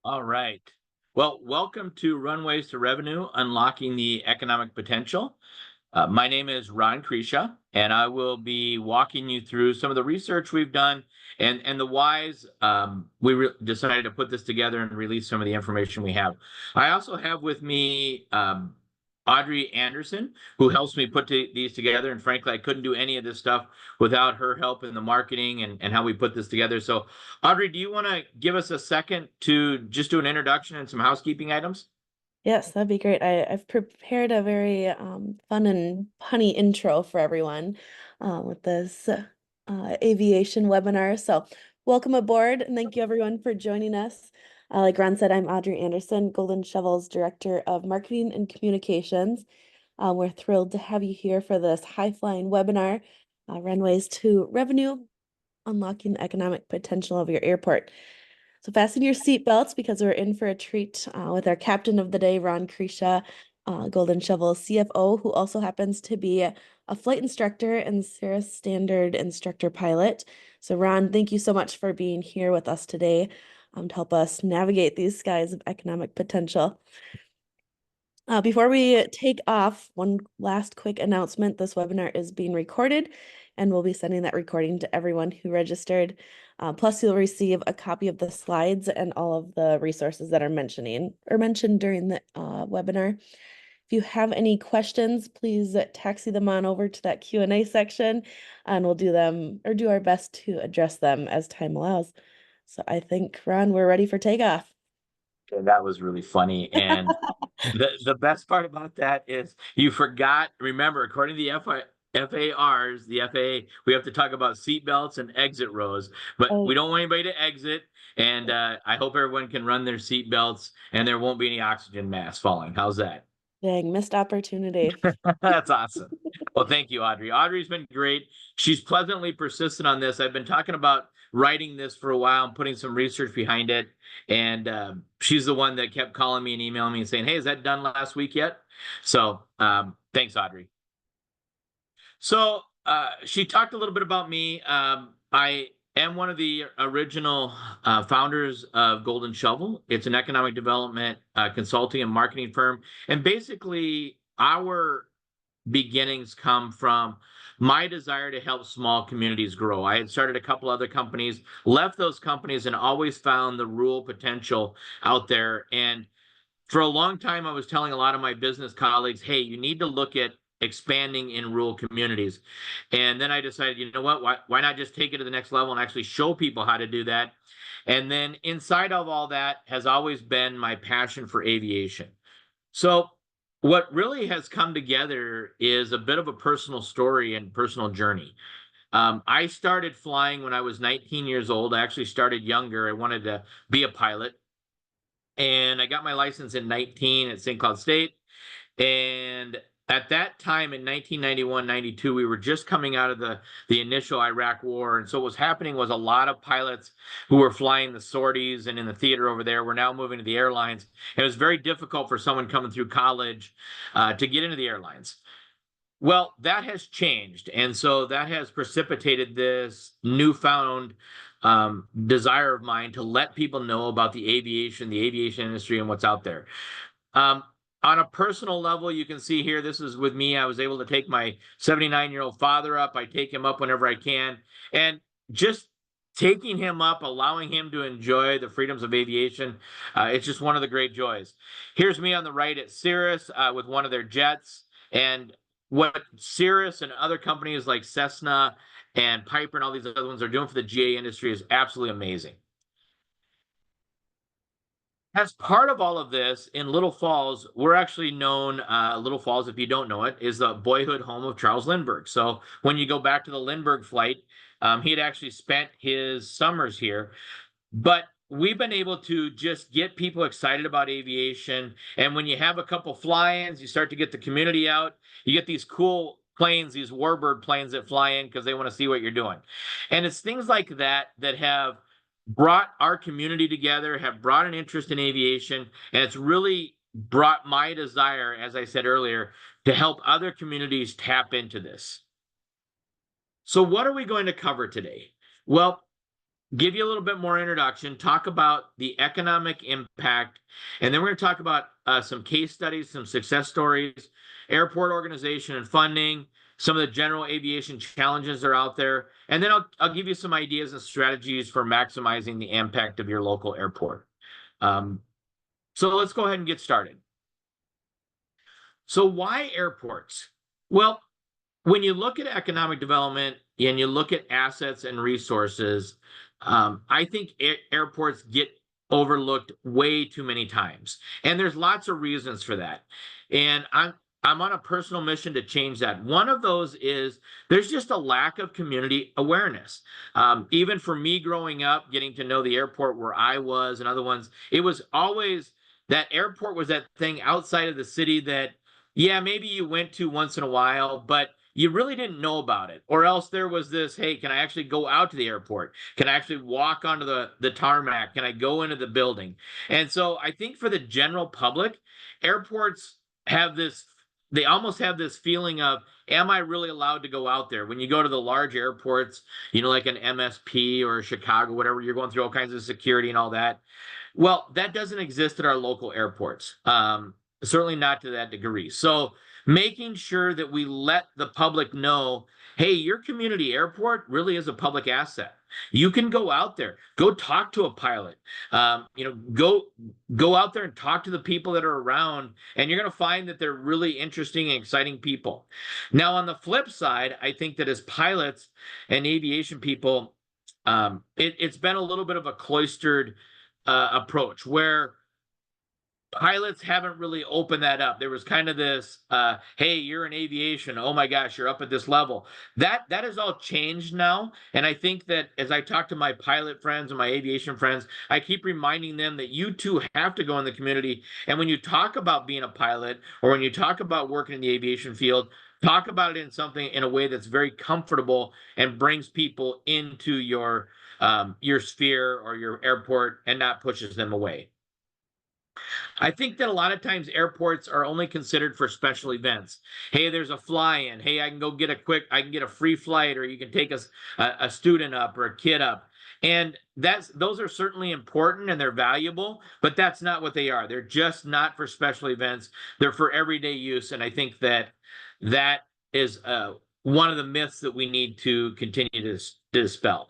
All right. Well, welcome to Runways to Revenue, Unlocking the Economic Potential. My name is Ron Kresha, and I will be walking you through some of the research we've done and the whys. We decided to put this together and release some of the information we have. I also have with me Audrey Anderson, who helps me put these together. And frankly, I couldn't do any of this stuff without her help in the marketing and how we put this together. So, Audrey, do you want to give us a second to just do an introduction and some housekeeping items? Yes, that'd be great. I've prepared a very fun and punny intro for everyone with this aviation webinar. So welcome aboard and thank you everyone for joining us. Like Ron said, I'm Audrey Anderson, Golden Shovel's Director of Marketing and Communications. We're thrilled to have you here for this high-flying webinar, Runways to Revenue, Unlocking the Economic Potential of Your Airport. So fasten your seatbelts because we're in for a treat with our captain of the day, Ron Kresha, Golden Shovel CFO, who also happens to be a flight instructor and Cirrus Standard instructor pilot. So Ron, thank you so much for being here with us today to help us navigate these skies of economic potential. Before we take off, one last quick announcement. This webinar is being recorded and we'll be sending that recording to everyone who registered. Plus, you'll receive a copy of the slides and all of the resources that are mentioned during the webinar. If you have any questions, please taxi them on over to that Q&A section and we'll do our best to address them as time allows. So I think, Ron, we're ready for takeoff. Okay, that was really funny. And the best part about that is you forgot, remember, according to the FARs, the FAA, we have to talk about seat belts and exit rows, but Oh, we don't want anybody to exit. And I hope everyone can run their seat belts and there won't be any oxygen masks falling. How's that? dang, missed opportunity. That's awesome. Well, thank you, Audrey. Audrey's been great. She's pleasantly persistent on this. I've been talking about writing this for a while and putting some research behind it. And she's the one that kept calling me and emailing me and saying, "Hey, is that done last week yet?" So thanks, Audrey. So she talked a little bit about me. I am one of the original founders of Golden Shovel. It's an economic development consulting and marketing firm. And basically, our beginnings come from my desire to help small communities grow. I had started a couple other companies, left those companies, and always found the rural potential out there. And for a long time, I was telling a lot of my business colleagues, hey, you need to look at expanding in rural communities. And then I decided, you know what? Why not just take it to the next level and actually show people how to do that? And then inside of all that has always been my passion for aviation. So, what really has come together is a bit of a personal story and personal journey. I started flying when I was 19 years old. I actually started younger. I wanted to be a pilot. And I got my license in 19 at St. Cloud State. And at that time in 1991, 92, we were just coming out of the initial Iraq war. And so what was happening was a lot of pilots who were flying the sorties and in the theater over there were now moving to the airlines. And it was very difficult for someone coming through college to get into the airlines. Well, that has changed. And so that has precipitated this newfound desire of mine to let people know about the aviation industry, and what's out there. Um, on a personal level, you can see here, this is with me. I was able to take my 79-year-old father up. I take him up whenever I can. And just taking him up, allowing him to enjoy the freedoms of aviation, it's just one of the great joys. Here's me on the right at Cirrus with one of their jets. And what Cirrus and other companies like Cessna and Piper and all these other ones are doing for the GA industry is absolutely amazing. As part of all of this, in Little Falls, we're actually known, Little Falls, if you don't know it, is the boyhood home of Charles Lindbergh. So when you go back to the Lindbergh flight, he had actually spent his summers here. But we've been able to just get people excited about aviation. And when you have a couple fly-ins, you start to get the community out. You get these cool planes, these warbird planes that fly in because they want to see what you're doing. And it's things like that that have brought our community together, have brought an interest in aviation, and it's really brought my desire, as I said earlier, to help other communities tap into this. So what are we going to cover today? Well, give you a little bit more introduction, talk about the economic impact, and then we're going to talk about some case studies, some success stories, airport organization and funding, some of the general aviation challenges that are out there, and then I'll give you some ideas and strategies for maximizing the impact of your local airport. So let's go ahead and get started. So why airports? Well, when you look at economic development and you look at assets and resources, I think airports get overlooked way too many times, and there's lots of reasons for that. And I'm on a personal mission to change that. One of those is there's just a lack of community awareness. Even for me growing up, getting to know the airport where I was and other ones, it was always that airport was that thing outside of the city that, yeah, maybe you went to once in a while, but you really didn't know about it. Or else there was this, hey, can I actually go out to the airport? Can I actually walk onto the tarmac? Can I go into the building? And so I think for the general public, airports have this, they almost have this feeling of, am I really allowed to go out there? When you go to the large airports, like an MSP or Chicago, whatever, you're going through all kinds of security and all that. Well, that doesn't exist at our local airports. Certainly not to that degree. So making sure that we let the public know, hey, your community airport really is a public asset. You can go out there, go talk to a pilot, go out there and talk to the people that are around, and you're going to find that they're really interesting and exciting people. Now, on the flip side, I think that as pilots and aviation people, it's been a little bit of a cloistered approach where pilots haven't really opened that up. There was kind of this, hey, you're in aviation. Oh my gosh, you're up at this level. That has all changed now. And I think that as I talk to my pilot friends and my aviation friends, I keep reminding them that you too have to go in the community. And when you talk about being a pilot or when you talk about working in the aviation field, talk about it in something in a way that's very comfortable and brings people into your sphere or your airport and not pushes them away. I think that a lot of times airports are only considered for special events. Hey, there's a fly-in. Hey, I can get a free flight, or you can take a student up or a kid up. And those are certainly important and they're valuable, but that's not what they are. They're just not for special events. They're for everyday use. And I think that is one of the myths that we need to continue to dispel.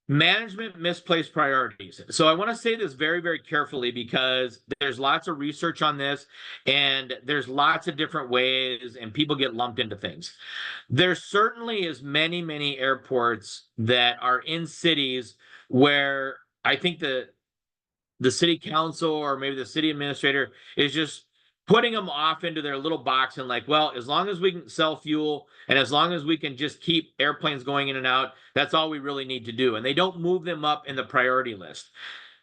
Management misplaced priorities. So I want to say this very, very carefully because there's lots of research on this and there's lots of different ways and people get lumped into things. There certainly is many, many airports that are in cities where I think the city council or maybe the city administrator is just putting them off into their little box and like, well, as long as we can sell fuel and as long as we can just keep airplanes going in and out, that's all we really need to do. And they don't move them up in the priority list.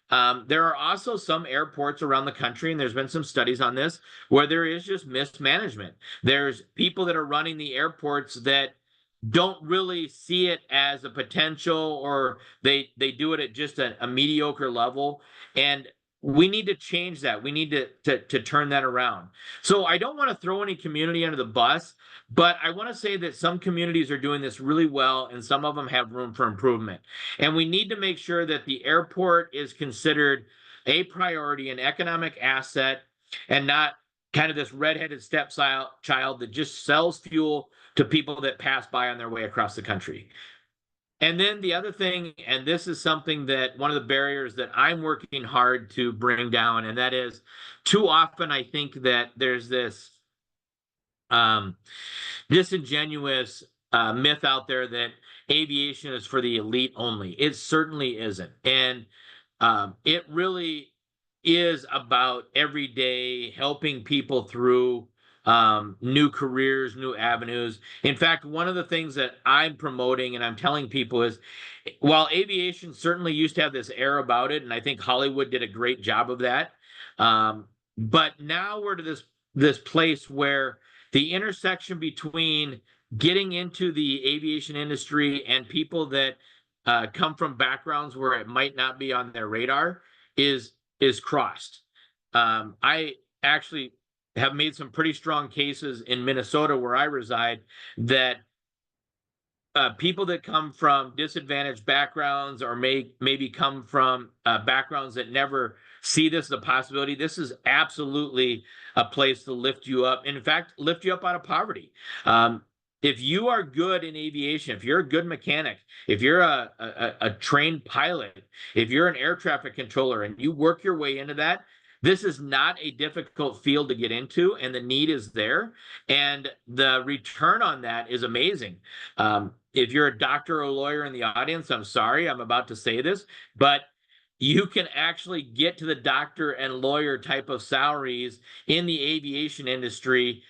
There are also some airports around the country, and there's been some studies on this, where there is just mismanagement. There's people that are running the airports that don't really see it as a potential, or they do it at just a mediocre level. And we need to change that. We need to turn that around. So I don't want to throw any community under the bus, but I want to say that some communities are doing this really well, and some of them have room for improvement. And we need to make sure that the airport is considered a priority, an economic asset, and not kind of this redheaded stepchild that just sells fuel to people that pass by on their way across the country. And then the other thing, and this is something that one of the barriers that I'm working hard to bring down, and that is too often I think that there's this disingenuous myth out there that aviation is for the elite only. It certainly isn't. And it really is about every day helping people through new careers, new avenues. In fact, one of the things that I'm promoting and I'm telling people is while aviation certainly used to have this air about it, and I think Hollywood did a great job of that, but now we're to this place where the intersection between getting into the aviation industry and people that come from backgrounds where it might not be on their radar is crossed. I actually have made some pretty strong cases in Minnesota where I reside that people that come from disadvantaged backgrounds or maybe come from backgrounds that never see this as a possibility, this is absolutely a place to lift you up. In fact, lift you up out of poverty. If you are good in aviation, if you're a good mechanic, if you're a trained pilot, if you're an air traffic controller and you work your way into that, this is not a difficult field to get into, and the need is there, and the return on that is amazing. If you're a doctor or a lawyer in the audience, I'm sorry, I'm about to say this, but you can actually get to the doctor and lawyer type of salaries in the aviation industry,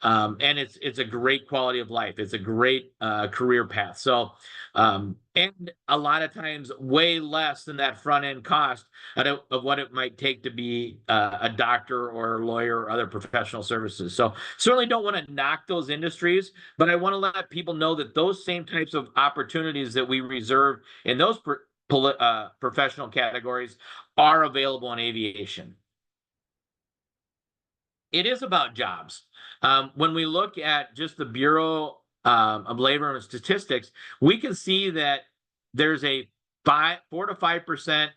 and it's a great quality of life. It's a great career path. So, and a lot of times way less than that front end cost of what it might take to be a doctor or a lawyer or other professional services. So certainly don't want to knock those industries, but I want to let people know that those same types of opportunities that we reserve in those professional categories are available in aviation. It is about jobs. When we look at just the Bureau of Labor and Statistics, we can see that there's a 4 to 5%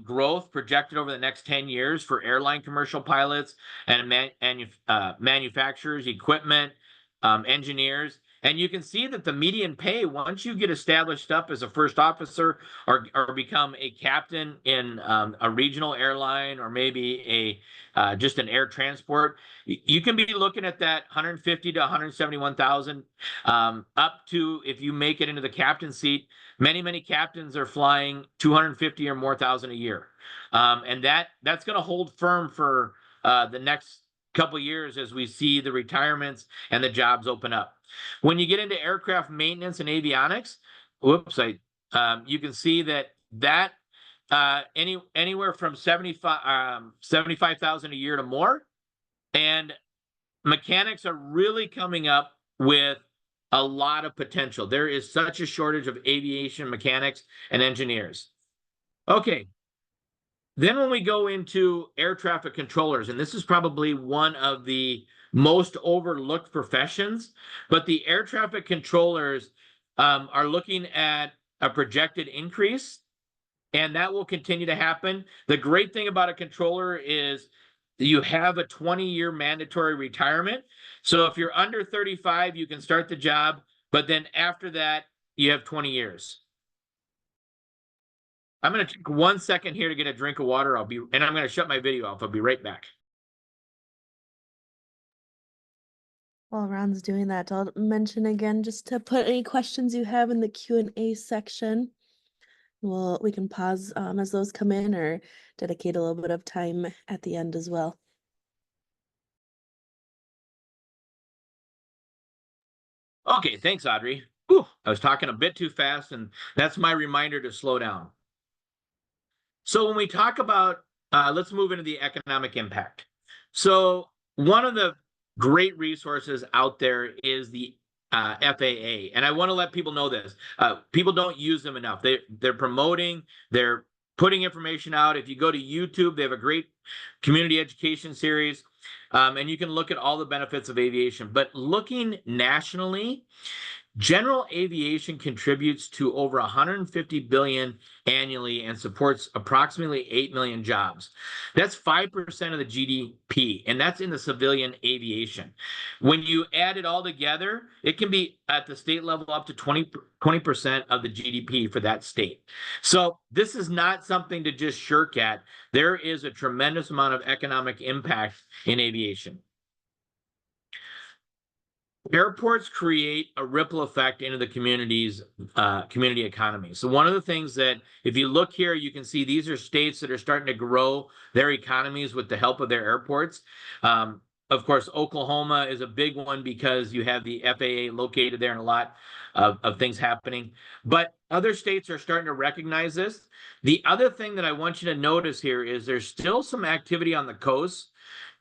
growth projected over the next 10 years for airline commercial pilots and manufacturers, equipment, engineers. And you can see that the median pay, once you get established up as a first officer or become a captain in a regional airline or maybe just an air transport, you can be looking at that 150 to 171,000, up to, if you make it into the captain seat, many captains are flying 250 or more thousand a year, and that's going to hold firm for the next couple of years as we see the retirements and the jobs open up. When you get into aircraft maintenance and avionics, you can see that anywhere from 75,000 a year to more, and mechanics are really coming up with a lot of potential. There is such a shortage of aviation mechanics and engineers. Okay. Then when we go into air traffic controllers, and this is probably one of the most overlooked professions, but the air traffic controllers are looking at a projected increase, and that will continue to happen. The great thing about a controller is you have a 20-year mandatory retirement. So if you're under 35, you can start the job, but then after that, you have 20 years. I'm going to take 1 second here to get a drink of water. And I'm going to shut my video off. I'll be right back. While Ron's doing that, I'll mention again just to put any questions you have in the Q&A section. We can pause as those come in, or dedicate a little bit of time at the end as well. Okay, thanks, Audrey. Whew, I was talking a bit too fast, and that's my reminder to slow down. So when we talk about, let's move into the economic impact. So one of the great resources out there is the FAA, and I want to let people know this. People don't use them enough. They're promoting, they're putting information out. If you go to YouTube, they have a great community education series, and you can look at all the benefits of aviation. But looking nationally, general aviation contributes to over 150 billion annually and supports approximately 8 million jobs. That's 5% of the GDP, and that's in the civilian aviation. When you add it all together, it can be at the state level up to 20% of the GDP for that state. So this is not something to just shirk at. There is a tremendous amount of economic impact in aviation. Airports create a ripple effect into the community's community economy. So one of the things that, if you look here, you can see these are states that are starting to grow their economies with the help of their airports. Of course, Oklahoma is a big one because you have the FAA located there and a lot of things happening. But other states are starting to recognize this. The other thing that I want you to notice here is there's still some activity on the coast,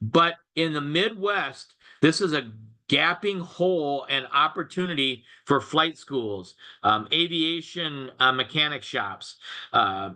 but in the Midwest, this is a gapping hole and opportunity for flight schools, aviation mechanic shops,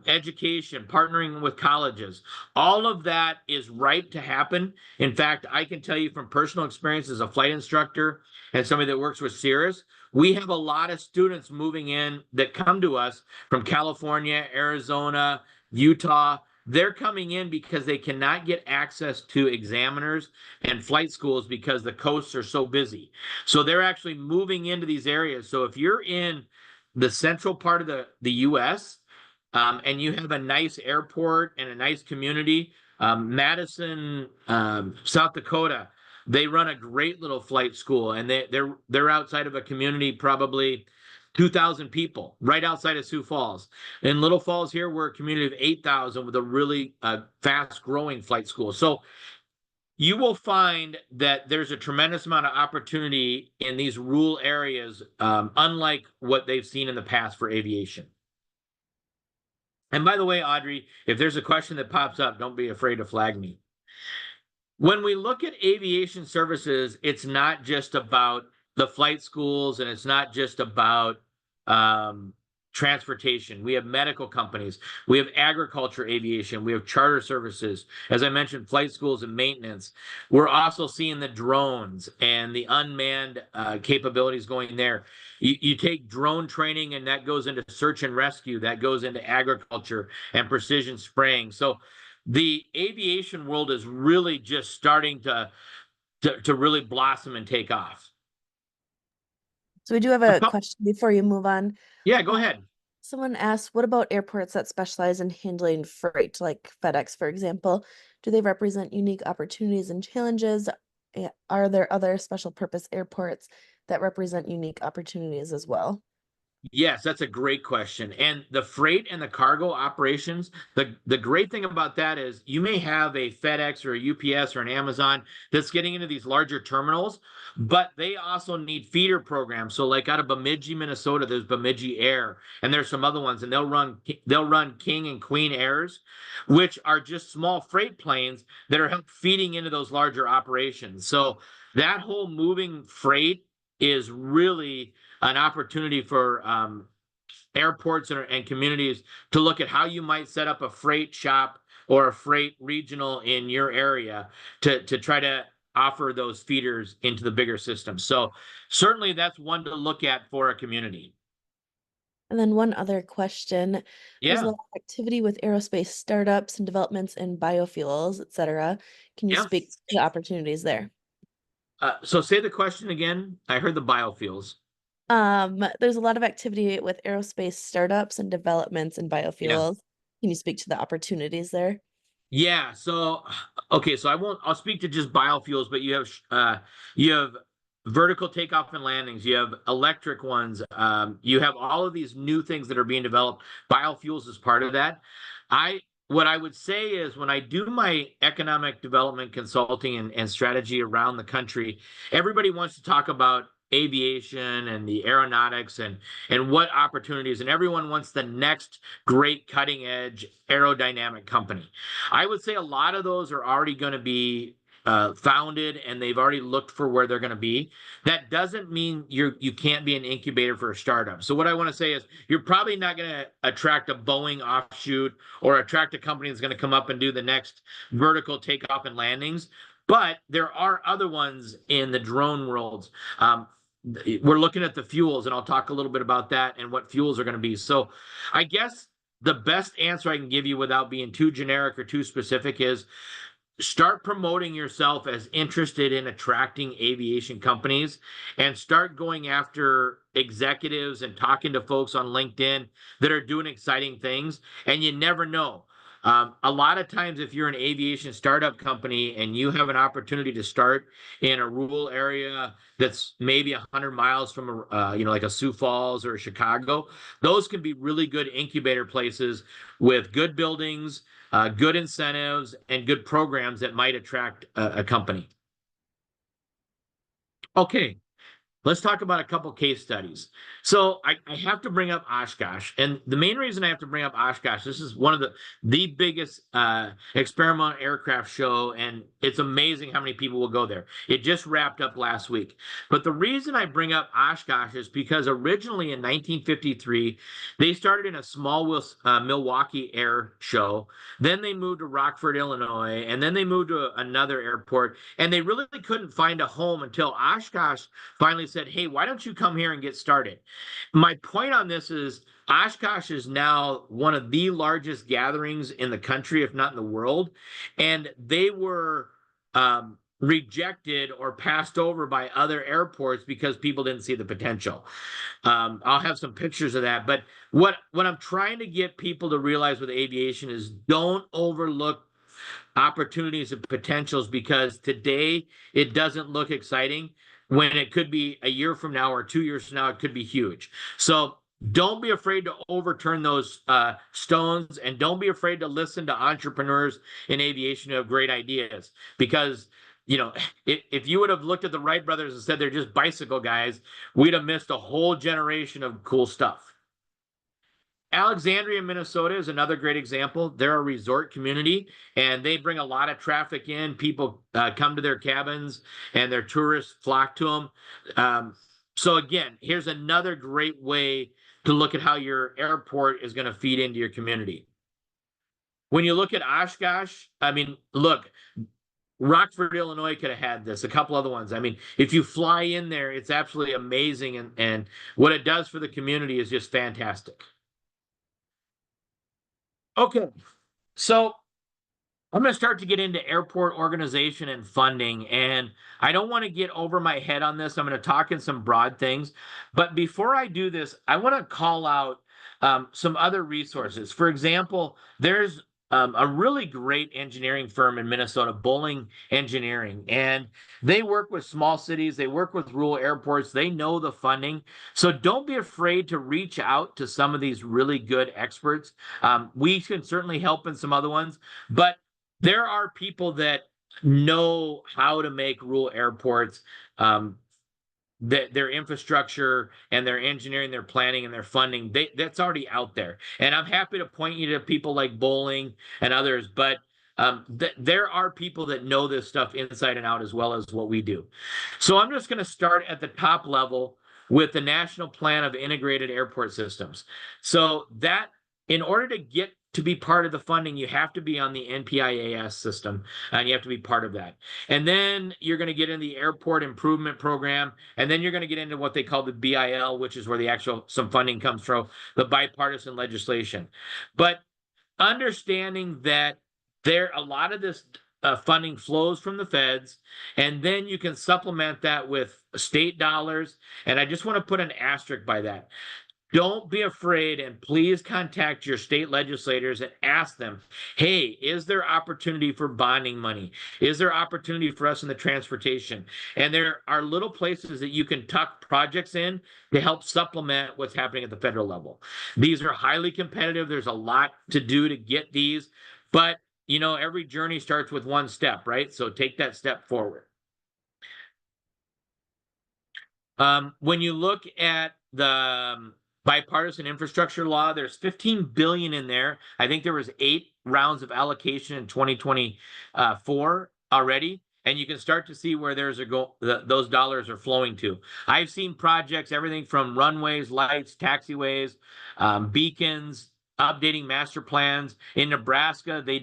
education, partnering with colleges. All of that is ripe to happen. In fact, I can tell you from personal experience as a flight instructor and somebody that works with Cirrus, we have a lot of students moving in that come to us from California, Arizona, Utah. They're coming in because they cannot get access to examiners and flight schools because the coasts are so busy. So they're actually moving into these areas. So if you're in the central part of the US, and you have a nice airport and a nice community, Madison, South Dakota, they run a great little flight school, and they're outside of a community, probably 2,000 people, right outside of Sioux Falls. In Little Falls here, we're a community of 8,000 with a really fast growing flight school. So you will find that there's a tremendous amount of opportunity in these rural areas, unlike what they've seen in the past for aviation. And by the way, Audrey, if there's a question that pops up, don't be afraid to flag me. When we look at aviation services, it's not just about the flight schools, and it's not just about transportation. We have medical companies, we have agriculture aviation, we have charter services, as I mentioned, flight schools and maintenance. We're also seeing the drones and the unmanned capabilities going there. You take drone training, and that goes into search and rescue, that goes into agriculture and precision spraying. So the aviation world is really just starting to really blossom and take off. So we do have a question before you move on. Yeah, go ahead. Someone asked, what about airports that specialize in handling freight, like FedEx, for example? Do they represent unique opportunities and challenges? Are there other special purpose airports that represent unique opportunities as well? Yes, that's a great question. And the freight and the cargo operations, the great thing about that is you may have a FedEx or a UPS or an Amazon that's getting into these larger terminals, but they also need feeder programs. So like out of Bemidji, Minnesota, there's Bemidji Air, and there's some other ones, and they'll run King and Queen Airs, which are just small freight planes that are feeding into those larger operations. So that whole moving freight is really an opportunity for airports and communities to look at how you might set up a freight shop or a freight regional in your area to try to offer those feeders into the bigger system. So certainly that's one to look at for a community. And then one other question. There's a Yeah, lot of activity with aerospace startups and developments in biofuels, et cetera. Can you yeah. speak to the opportunities there? So say the question again. I heard the biofuels. There's a lot of activity with aerospace startups and developments in Yeah. biofuels. Can you speak to the opportunities there? Yeah, so okay, so I'll speak to just biofuels, but you have vertical takeoff and landings, you have electric ones, you have all of these new things that are being developed. Biofuels is part of that. I what I would say is when I do my economic development consulting and strategy around the country, everybody wants to talk about aviation and the aeronautics and what opportunities, and everyone wants the next great cutting edge aerodynamic company. I would say a lot of those are already going to be founded, and they've already looked for where they're going to be. That doesn't mean you can't be an incubator for a startup. So what I want to say is you're probably not going to attract a Boeing offshoot or attract a company that's going to come up and do the next vertical takeoff and landings. But there are other ones in the drone worlds. We're looking at the fuels, and I'll talk a little bit about that and what fuels are going to be. So I guess the best answer I can give you without being too generic or too specific is start promoting yourself as interested in attracting aviation companies, and start going after executives and talking to folks on LinkedIn that are doing exciting things. And you never know. A lot of times, if you're an aviation startup company and you have an opportunity to start in a rural area that's maybe 100 miles from, like a Sioux Falls or a Chicago, those can be really good incubator places with good buildings, good incentives, and good programs that might attract a company. Okay, let's talk about a couple case studies. So I have to bring up Oshkosh, and the main reason I have to bring up Oshkosh, this is one of the biggest experimental aircraft show, and it's amazing how many people will go there. It just wrapped up last week. But the reason I bring up Oshkosh is because originally in 1953, they started in a small Milwaukee air show. Then they moved to Rockford, Illinois, and then they moved to another airport, and they really couldn't find a home until Oshkosh finally said, hey, why don't you come here and get started? My point on this is Oshkosh is now one of the largest gatherings in the country, if not in the world. And they were rejected or passed over by other airports because people didn't see the potential. I'll have some pictures of that. But what I'm trying to get people to realize with aviation is don't overlook opportunities and potentials, because today it doesn't look exciting when it could be a year from now or 2 years from now, it could be huge. So don't be afraid to overturn those stones, and don't be afraid to listen to entrepreneurs in aviation who have great ideas, because if you would have looked at the Wright brothers and said they're just bicycle guys, we'd have missed a whole generation of cool stuff. Alexandria, Minnesota is another great example. They're a resort community, and they bring a lot of traffic in. People come to their cabins, and their tourists flock to them. So again, here's another great way to look at how your airport is going to feed into your community. When you look at Oshkosh, I mean, look, Rockford, Illinois could have had this, a couple other ones. I mean, if you fly in there, it's absolutely amazing, and what it does for the community is just fantastic. Okay, so I'm going to start to get into airport organization and funding, and I don't want to get over my head on this. I'm going to talk in some broad things, but before I do this, I want to call out some other resources. For example, there's a really great engineering firm in Minnesota, Bowling Engineering, and they work with small cities, they work with rural airports, they know the funding. So don't be afraid to reach out to some of these really good experts. We can certainly help in some other ones, but there are people that know how to make rural airports, their infrastructure and their engineering, their planning and their funding, that's already out there. And I'm happy to point you to people like Bowling and others, but there are people that know this stuff inside and out as well as what we do. So I'm just going to start at the top level with the National Plan of Integrated Airport Systems. So that, in order to get to be part of the funding, you have to be on the NPIAS system, and you have to be part of that. And then you're going to get in the Airport Improvement Program, and then you're going to get into what they call the BIL, which is where the actual some funding comes from, the bipartisan legislation. But understanding that a lot of this funding flows from the feds, and then you can supplement that with state dollars. And I just want to put an asterisk by that. Don't be afraid, and please contact your state legislators and ask them, hey, is there opportunity for bonding money? Is there opportunity for us in the transportation? And there are little places that you can tuck projects in to help supplement what's happening at the federal level. These are highly competitive. There's a lot to do to get these, but every journey starts with one step, right? So take that step forward. When you look at the bipartisan infrastructure law, there's 15 billion in there. I think there was 8 rounds of allocation in 2024 already, and you can start to see where those dollars are flowing to. I've seen projects, everything from runways, lights, taxiways, beacons, updating master plans. In Nebraska, they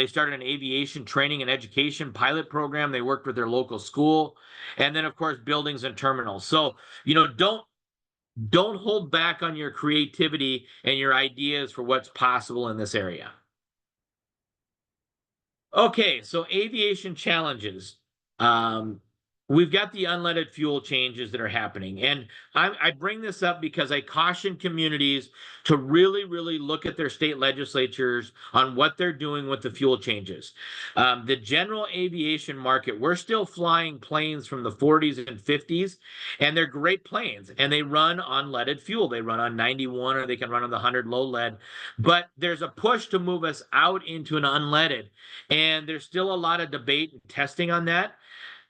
started an aviation training and education pilot program. They worked with their local school, and then of course buildings and terminals. So don't hold back on your creativity and your ideas for what's possible in this area. Okay, so aviation challenges. We've got the unleaded fuel changes that are happening. And I bring this up because I caution communities to really, really look at their state legislatures on what they're doing with the fuel changes. The general aviation market, we're still flying planes from the 40s and 50s, and they're great planes, and they run on leaded fuel. They run on 91, or they can run on the 100 low lead. But there's a push to move us out into an unleaded, and there's still a lot of debate and testing on that.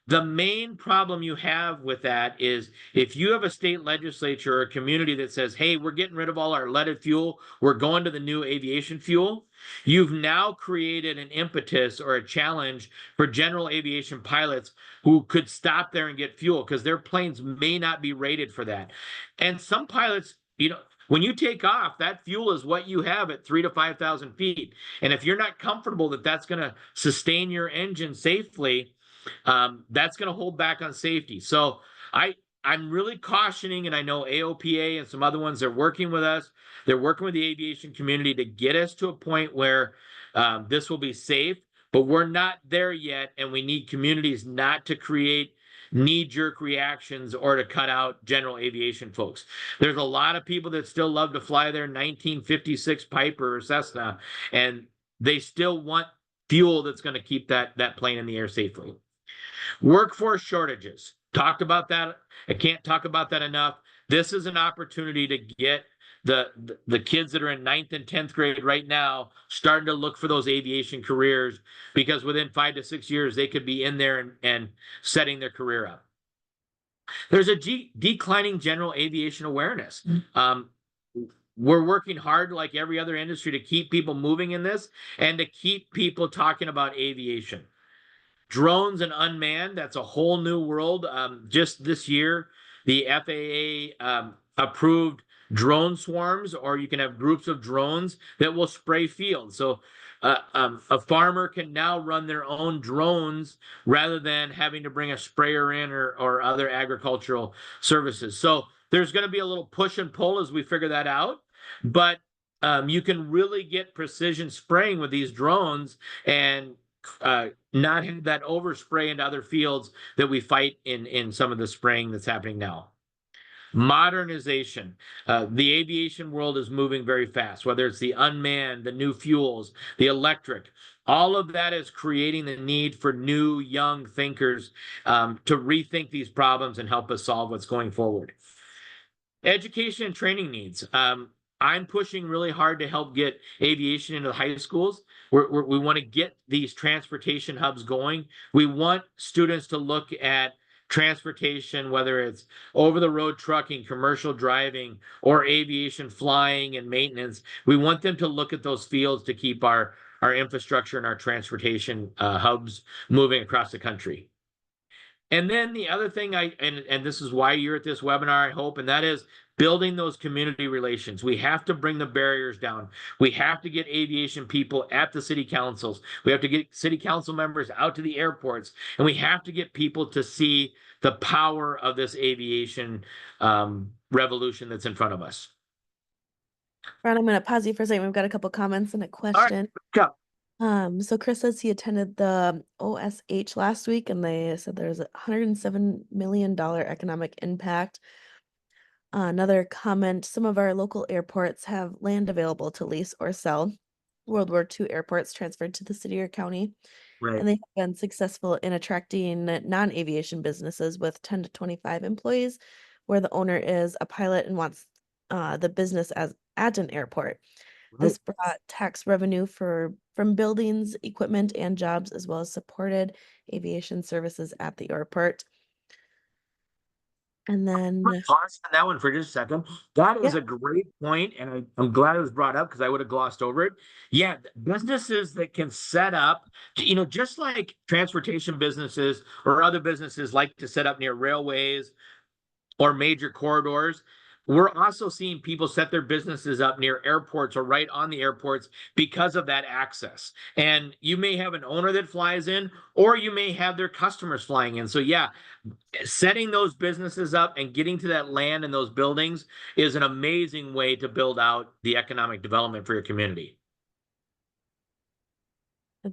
The main problem you have with that is if you have a state legislature or a community that says, hey, we're getting rid of all our leaded fuel, we're going to the new aviation fuel, you've now created an impetus or a challenge for general aviation pilots who could stop there and get fuel because their planes may not be rated for that. And some pilots, when you take off, that fuel is what you have at 3,000 to 5,000 feet. And if you're not comfortable that that's going to sustain your engine safely, that's going to hold back on safety. So I'm really cautioning, and I know AOPA and some other ones are working with us. They're working with the aviation community to get us to a point where this will be safe, but we're not there yet, and we need communities not to create knee-jerk reactions or to cut out general aviation folks. There's a lot of people that still love to fly their 1956 Piper or Cessna, and they still want fuel that's going to keep that plane in the air safely. Workforce shortages. Talked about that. I can't talk about that enough. This is an opportunity to get the kids that are in 9th and 10th grade right now starting to look for those aviation careers, because within 5 to 6 years they could be in there and setting their career up. There's a declining general aviation awareness. We're working hard, like every other industry, to keep people moving in this and to keep people talking about aviation. Drones and unmanned, that's a whole new world. Just this year, the FAA approved drone swarms, or you can have groups of drones that will spray fields. So a farmer can now run their own drones rather than having to bring a sprayer in or other agricultural services. So there's going to be a little push and pull as we figure that out. But you can really get precision spraying with these drones and not have that overspray into other fields that we fight in some of the spraying that's happening now. Modernization. The aviation world is moving very fast, whether it's the unmanned, the new fuels, the electric. All of that is creating the need for new, young thinkers to rethink these problems and help us solve what's going forward. Education and training needs. I'm pushing really hard to help get aviation into the high schools. We want to get these transportation hubs going. We want students to look at transportation, whether it's over-the-road trucking, commercial driving, or aviation flying and maintenance. We want them to look at those fields to keep our infrastructure and our transportation hubs moving across the country. And then the other thing, and this is why you're at this webinar, I hope, and that is building those community relations. We have to bring the barriers down. We have to get aviation people at the city councils. We have to get city council members out to the airports, and we have to get people to see the power of this aviation revolution that's in front of us. Ron, I'm going to pause you for a second. We've got a couple comments and a question. All right, go. So Chris says he attended the OSH last week, and they said there's a $107 million economic impact. Another comment, some of our local airports have land available to lease or sell. World War II airports transferred to the city or county. Right. And they have been successful in attracting non-aviation businesses with 10 to 25 employees, where the owner is a pilot and wants the business at an airport. Right. This brought tax revenue from buildings, equipment, and jobs, as well as supported aviation services at the airport. And then Pause on that one for just a second. That is a great point, and I'm glad it was brought up because I would have glossed over it. Yeah, businesses that can set up, just like transportation businesses or other businesses like to set up near railways or major corridors. We're also seeing people set their businesses up near airports or right on the airports because of that access. And you may have an owner that flies in, or you may have their customers flying in. So yeah, setting those businesses up and getting to that land and those buildings is an amazing way to build out the economic development for your community.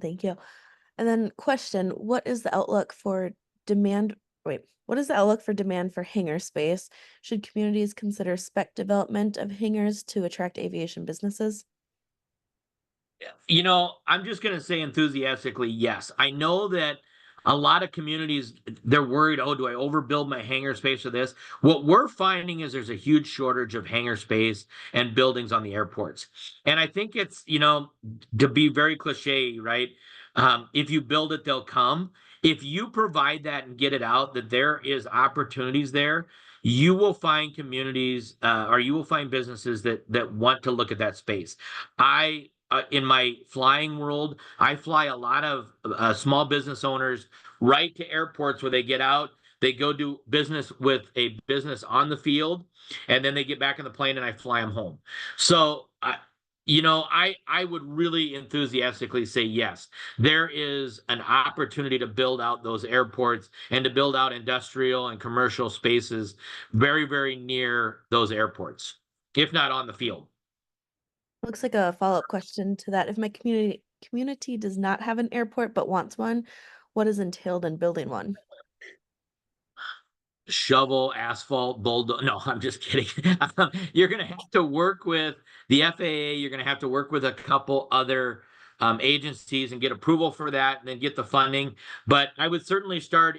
Thank you. And then question, what is the outlook for demand? What is the outlook for demand for hangar space? Should communities consider spec development of hangars to attract aviation businesses? I'm just going to say enthusiastically, yes. I know that a lot of communities, they're worried, oh, do I overbuild my hangar space for this? What we're finding is there's a huge shortage of hangar space and buildings on the airports. And I think it's, to be very cliche, right? If you build it, they'll come. If you provide that and get it out, that there is opportunities there, you will find communities, or you will find businesses that want to look at that space. In my flying world, I fly a lot of small business owners right to airports where they get out, they go do business with a business on the field, and then they get back in the plane and I fly them home. So, I would really enthusiastically say yes. There is an opportunity to build out those airports and to build out industrial and commercial spaces very, very near those airports, if not on the field. Looks like a follow-up question to that. If my community does not have an airport but wants one, what is entailed in building one? Shovel, asphalt, bulldozer. No, I'm just kidding. You're going to have to work with the FAA. You're going to have to work with a couple other agencies and get approval for that and then get the funding. But I would certainly start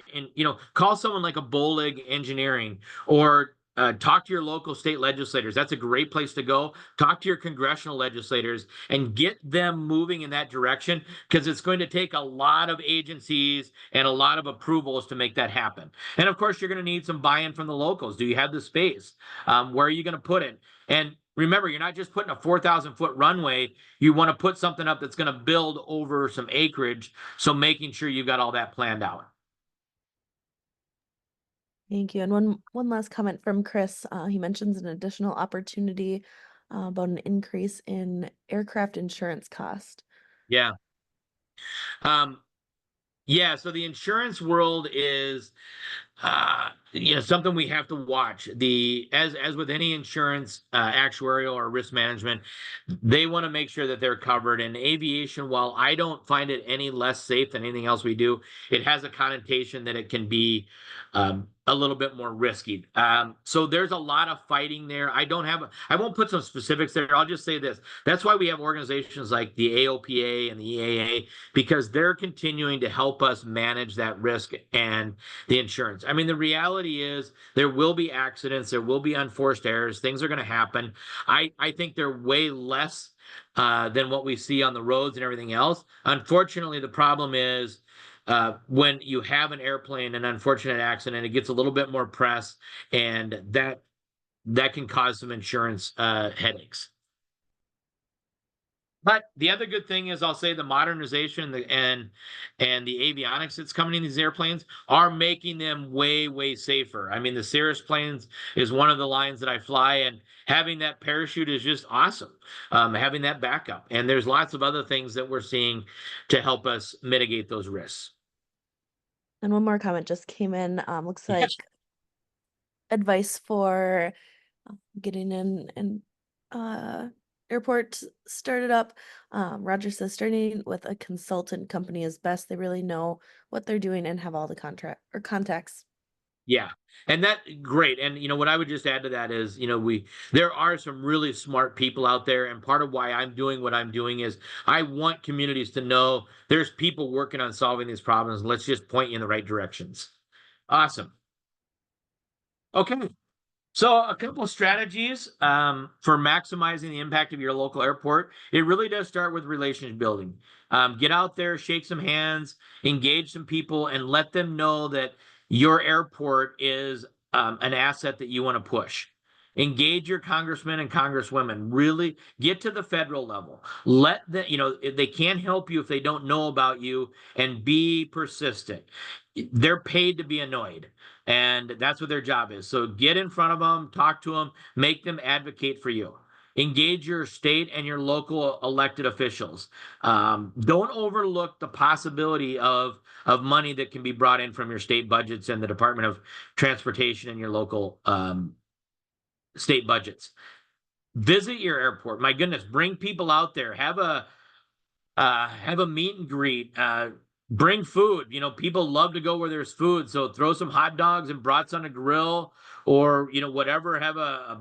call someone like a Bolig Engineering or talk to your local state legislators. That's a great place to go. Talk to your congressional legislators and get them moving in that direction because it's going to take a lot of agencies and a lot of approvals to make that happen. And of course, you're going to need some buy-in from the locals. Do you have the space? Where are you going to put it? And remember, you're not just putting a 4,000-foot runway. You want to put something up that's going to build over some acreage. So making sure you've got all that planned out. Thank you. And one last comment from Chris. He mentions an additional opportunity about an increase in aircraft insurance cost. Yeah. Yeah. So the insurance world is something we have to watch. As with any insurance, actuarial or risk management, they want to make sure that they're covered. And aviation, while I don't find it any less safe than anything else we do, it has a connotation that it can be a little bit more risky. So there's a lot of fighting there. I won't put some specifics there. I'll just say this. That's why we have organizations like the AOPA and the EAA, because they're continuing to help us manage that risk and the insurance. I mean, the reality is there will be accidents, there will be unforced errors, things are going to happen. I think they're way less than what we see on the roads and everything else. Unfortunately, the problem is when you have an airplane, an unfortunate accident, it gets a little bit more press, and that can cause some insurance headaches. But the other good thing is, I'll say the modernization and the avionics that's coming in these airplanes are making them way, way safer. I mean, the Cirrus planes is one of the lines that I fly, and having that parachute is just awesome. Having that backup, and there's lots of other things that we're seeing to help us mitigate those risks. And one more comment just came in. Looks like advice for getting in and airport started up. Roger says starting with a consultant company is best. They really know what they're doing and have all the contract or contacts. Yeah. And that great. And what I would just add to that is, there are some really smart people out there. And part of why I'm doing what I'm doing is I want communities to know there's people working on solving these problems. Let's just point you in the right directions. Awesome. Okay. So a couple of strategies for maximizing the impact of your local airport. It really does start with relationship building. Get out there, shake some hands, engage some people, and let them know that your airport is an asset that you want to push. Engage your congressmen and congresswomen. Really get to the federal level. Let them, they can't help you if they don't know about you, and be persistent. They're paid to be annoyed, and that's what their job is. So get in front of them, talk to them, make them advocate for you. Engage your state and your local elected officials. Don't overlook the possibility of money that can be brought in from your state budgets and the Department of Transportation and your local state budgets. Visit your airport. My goodness, bring people out there. Have a meet and greet. Bring food. People love to go where there's food. So throw some hot dogs and brats on a grill, or whatever. Have a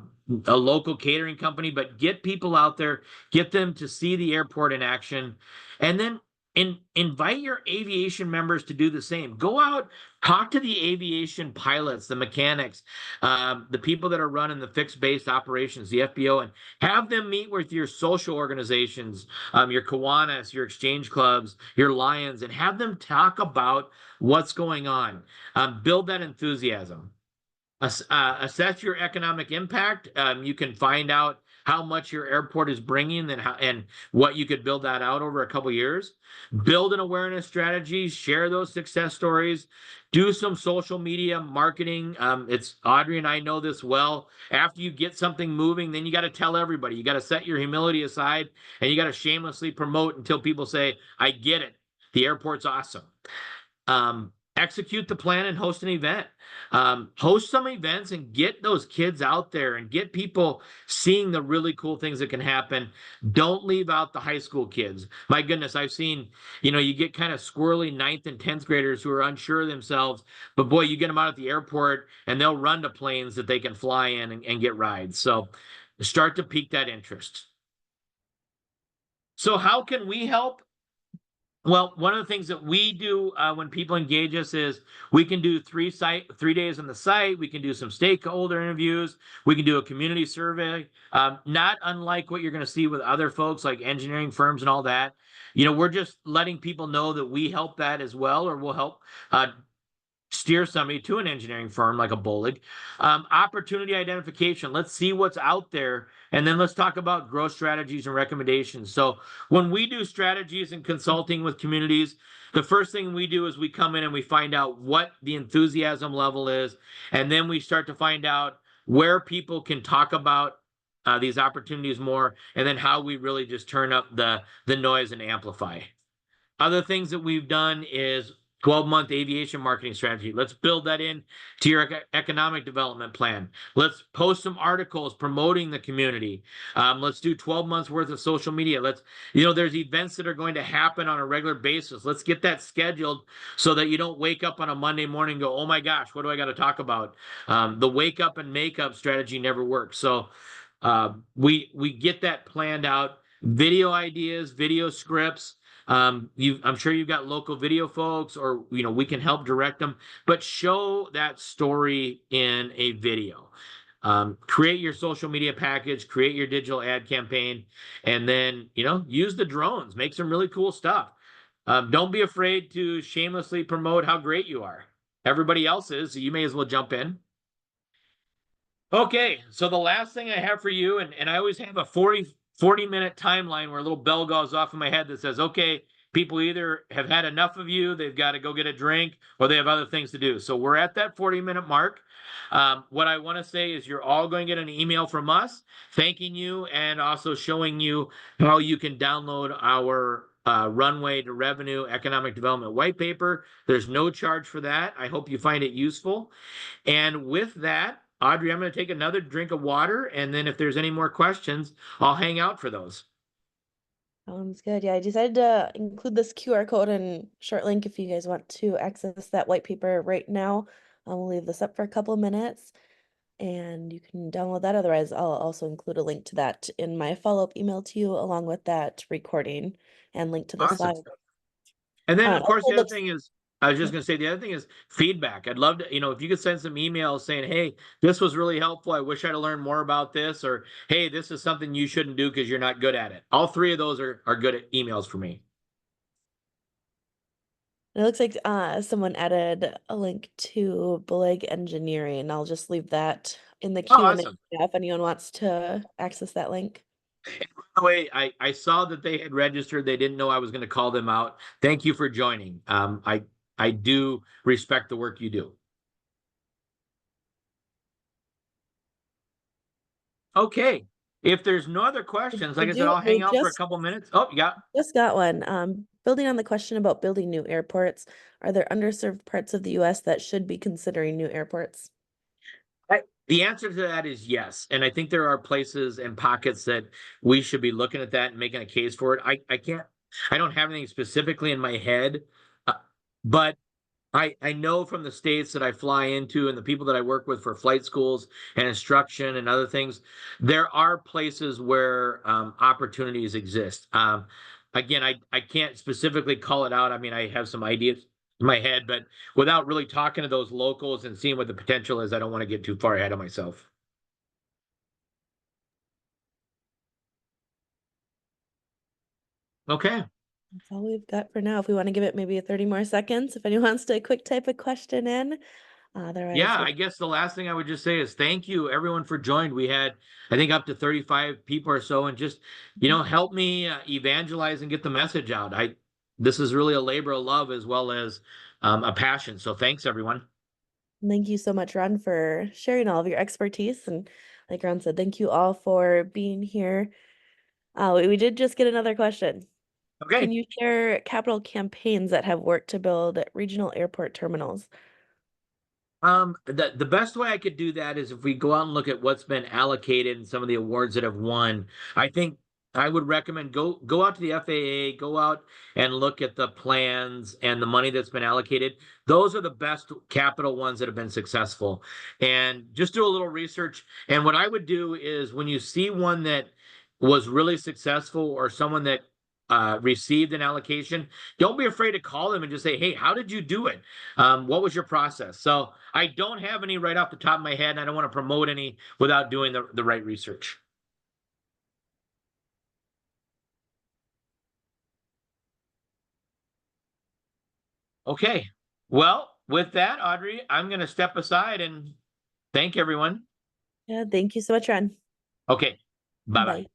local catering company, but get people out there. Get them to see the airport in action, and then invite your aviation members to do the same. Go out, talk to the aviation pilots, the mechanics, the people that are running the fixed base operations, the FBO, and have them meet with your social organizations, your Kiwanis, your exchange clubs, your Lions, and have them talk about what's going on. Build that enthusiasm. Assess your economic impact. You can find out how much your airport is bringing and what you could build that out over a couple years. Build an awareness strategy. Share those success stories. Do some social media marketing. It's Audrey and I know this well. After you get something moving, then you got to tell everybody. You got to set your humility aside and you got to shamelessly promote until people say, "I get it. The airport's awesome." Execute the plan and host an event. Host some events and get those kids out there and get people seeing the really cool things that can happen. Don't leave out the high school kids. My goodness, I've seen, you get kind of squirrely ninth and 10th graders who are unsure of themselves, but boy, you get them out at the airport and they'll run to planes that they can fly in and get rides. So start to pique that interest. So how can we help? Well, one of the things that we do when people engage us is we can do 3 days on the site. We can do some stakeholder interviews. We can do a community survey. Not unlike what you're going to see with other folks like engineering firms and all that. We're just letting people know that we help that as well, or we'll help steer somebody to an engineering firm like a Bolig. Opportunity identification. Let's see what's out there. And then let's talk about growth strategies and recommendations. So when we do strategies and consulting with communities, the first thing we do is we come in and we find out what the enthusiasm level is. And then we start to find out where people can talk about these opportunities more, and then how we really just turn up the noise and amplify. Other things that we've done is 12-month aviation marketing strategy. Let's build that in to your economic development plan. Let's post some articles promoting the community. Let's do 12 months worth of social media. There's events that are going to happen on a regular basis. Let's get that scheduled so that you don't wake up on a Monday morning and go, "Oh my gosh, what do I got to talk about?" The wake up and makeup strategy never works. So we get that planned out. Video ideas, video scripts. I'm sure you've got local video folks, or we can help direct them, but show that story in a video. Create your social media package, create your digital ad campaign, and then use the drones, make some really cool stuff. Don't be afraid to shamelessly promote how great you are. Everybody else is, so you may as well jump in. Okay, so the last thing I have for you, and I always have a 40-minute timeline where a little bell goes off in my head that says, okay, people either have had enough of you, they've got to go get a drink, or they have other things to do. So we're at that 40-minute mark. What I want to say is you're all going to get an email from us thanking you and also showing you how you can download our Runway to Revenue Economic Development white paper. There's no charge for that. I hope you find it useful. And with that, Audrey, I'm going to take another drink of water, and then if there's any more questions, I'll hang out for those. Sounds good. Yeah, I decided to include this QR code and short link if you guys want to access that white paper right now. We'll leave this up for a couple of minutes and you can download that. Otherwise, I'll also include a link to that in my follow-up email to you, along with that recording and link to the Awesome. slide. And then, of course, Also the other thing is, I was just going to say, the other thing is feedback. I'd love to, if you could send some emails saying, "Hey, this was really helpful. I wish I'd learned more about this," or, "Hey, this is something you shouldn't do because you're not good at it." All three of those are good emails for me. It looks like someone added a link to Bolig Engineering. I'll just leave that in the Q&A Awesome. if anyone wants to access that link. And by the way, I saw that they had registered. They didn't know I was going to call them out. Thank you for joining. I do respect the work you do. Okay. If there's no other questions, like I said, I'll hang out for a couple minutes. Oh, yeah. Just got one. Building on the question about building new airports, are there underserved parts of the US that should be considering new airports? The answer to that is yes. And I think there are places and pockets that we should be looking at that and making a case for it. I don't have anything specifically in my head, but I know from the states that I fly into and the people that I work with for flight schools and instruction and other things, there are places where opportunities exist. again, I can't specifically call it out. I mean, I have some ideas in my head, but without really talking to those locals and seeing what the potential is, I don't want to get too far ahead of myself. Okay. That's all we've got for now. If we want to give it maybe 30 more seconds, if anyone wants to quick type a question in. Otherwise, Yeah, I guess the last thing I would just say is thank you everyone for joining. We had, I think, up to 35 people or so, and just, help me evangelize and get the message out. This is really a labor of love as well as a passion. So thanks everyone. thank you so much, Ron, for sharing all of your expertise. And like Ron said, thank you all for being here. We did just get another question. Can Okay. you share capital campaigns that have worked to build regional airport terminals? The best way I could do that is if we go out and look at what's been allocated and some of the awards that have won. I think I would recommend go out to the FAA, go out and look at the plans and the money that's been allocated. Those are the best capital ones that have been successful. And just do a little research. And what I would do is when you see one that was really successful or someone that received an allocation, don't be afraid to call them and just say, "Hey, how did you do it? What was your process?" So I don't have any right off the top of my head, and I don't want to promote any without doing the right research. Okay. Well, with that, Audrey, I'm going to step aside and thank everyone. Yeah, thank you so much, Ron. Okay. Bye bye. Bye.